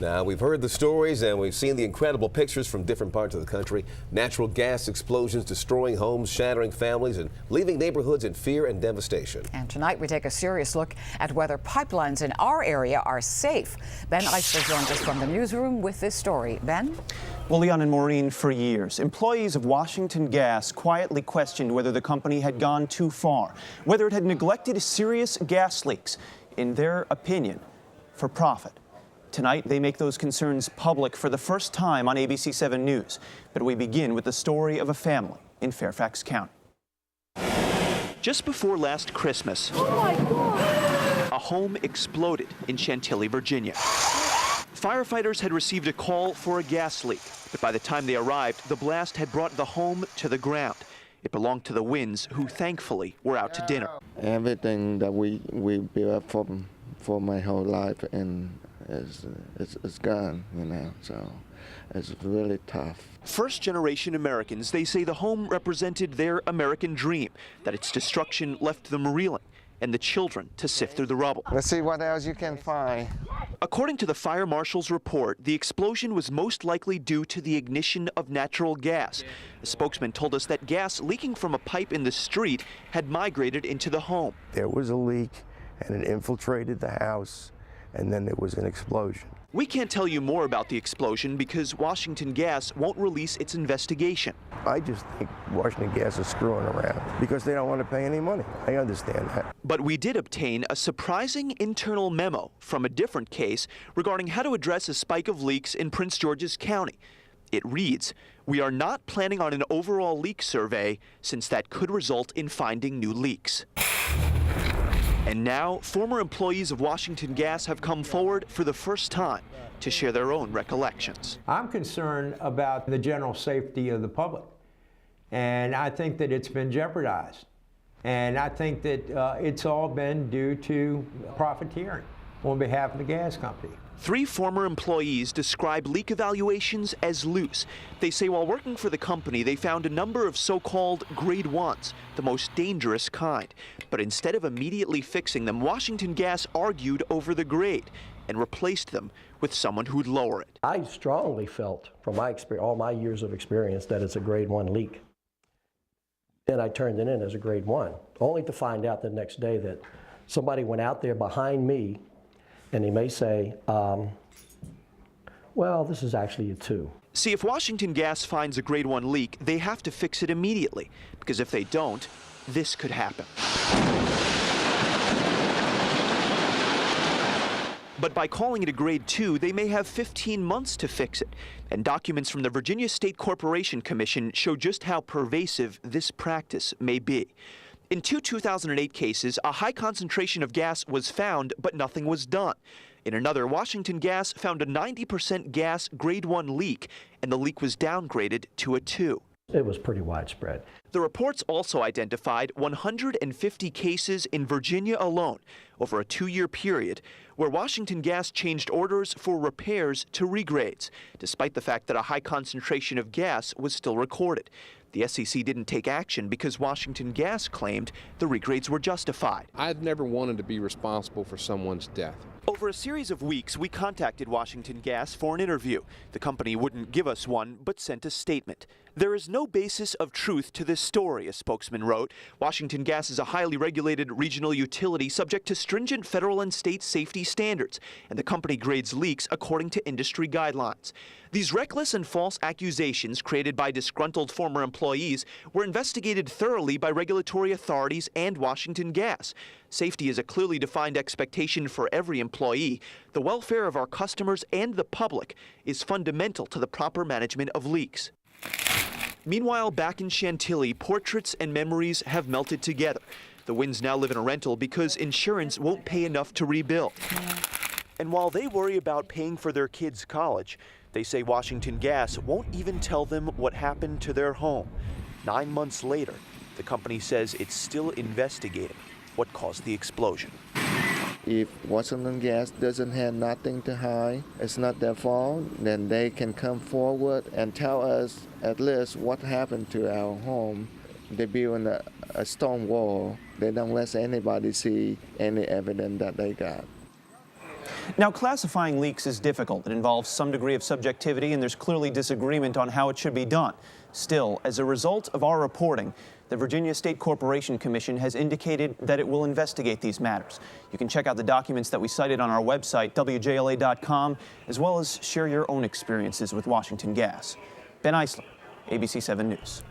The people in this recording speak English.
Now, we've heard the stories and we've seen the incredible pictures from different parts of the country. Natural gas explosions destroying homes, shattering families, and leaving neighborhoods in fear and devastation. And tonight we take a serious look at whether pipelines in our area are safe. Ben Eisler joins us from the newsroom with this story. Ben? Well, Leon and Maureen, for years, employees of Washington Gas quietly questioned whether the company had gone too far, whether it had neglected serious gas leaks, in their opinion, for profit. Tonight, they make those concerns public for the first time on ABC 7 News. But we begin with the story of a family in Fairfax County. Just before last Christmas, a home exploded in Chantilly, Virginia. Firefighters had received a call for a gas leak, but by the time they arrived, the blast had brought the home to the ground. It belonged to the Winds, who thankfully were out to dinner. Everything that we built up for my whole life and it's gone, you know, so it's really tough. First-generation Americans, they say the home represented their American dream, that its destruction left them reeling, and the children to sift through the rubble. Let's see what else you can find. According to the fire marshal's report, the explosion was most likely due to the ignition of natural gas. A spokesman told us that gas leaking from a pipe in the street had migrated into the home. There was a leak, and it infiltrated the house, and then there was an explosion. We can't tell you more about the explosion because Washington Gas won't release its investigation. I just think Washington Gas is screwing around because they don't want to pay any money. I understand that. But we did obtain a surprising internal memo from a different case regarding how to address a spike of leaks in Prince George's County. It reads, "We are not planning on an overall leak survey since that could result in finding new leaks." And now, former employees of Washington Gas have come forward for the first time to share their own recollections. I'm concerned about the general safety of the public, and I think that it's been jeopardized. And I think that it's all been due to profiteering on behalf of the gas company. 3 former employees describe leak evaluations as loose. They say while working for the company, they found a number of so-called grade 1s, the most dangerous kind. But instead of immediately fixing them, Washington Gas argued over the grade and replaced them with someone who'd lower it. I strongly felt, from my experience, all my years of experience, that it's a grade 1 leak. Then I turned it in as a grade 1, only to find out the next day that somebody went out there behind me and they may say, well, this is actually a 2. See, if Washington Gas finds a grade 1 leak, they have to fix it immediately, because if they don't, this could happen. But by calling it a grade 2, they may have 15 months to fix it. And documents from the Virginia State Corporation Commission show just how pervasive this practice may be. In 2 2008 cases, a high concentration of gas was found, but nothing was done. In another, Washington Gas found a 90% gas grade 1 leak, and the leak was downgraded to a 2. It was pretty widespread. The reports also identified 150 cases in Virginia alone over a 2-year period where Washington Gas changed orders for repairs to regrades, despite the fact that a high concentration of gas was still recorded. The SEC didn't take action because Washington Gas claimed the regrades were justified. I'd never wanted to be responsible for someone's death. Over a series of weeks, we contacted Washington Gas for an interview. The company wouldn't give us one, but sent a statement. There is no basis of truth to this story, a spokesman wrote. Washington Gas is a highly regulated regional utility subject to stringent federal and state safety standards, and the company grades leaks according to industry guidelines. These reckless and false accusations created by disgruntled former employees were investigated thoroughly by regulatory authorities and Washington Gas. Safety is a clearly defined expectation for every employee. The welfare of our customers and the public is fundamental to the proper management of leaks. Meanwhile, back in Chantilly, portraits and memories have melted together. The Winds now live in a rental because insurance won't pay enough to rebuild. And while they worry about paying for their kids' college, they say Washington Gas won't even tell them what happened to their home. 9 months later, the company says it's still investigating what caused the explosion. If Washington Gas doesn't have nothing to hide, it's not their fault, then they can come forward and tell us at least what happened to our home. They build a stone wall. They don't let anybody see any evidence that they got. Now, classifying leaks is difficult. It involves some degree of subjectivity, and there's clearly disagreement on how it should be done. Still, as a result of our reporting, the Virginia State Corporation Commission has indicated that it will investigate these matters. You can check out the documents that we cited on our website, WJLA.com, as well as share your own experiences with Washington Gas. Ben Eisler, ABC 7 News.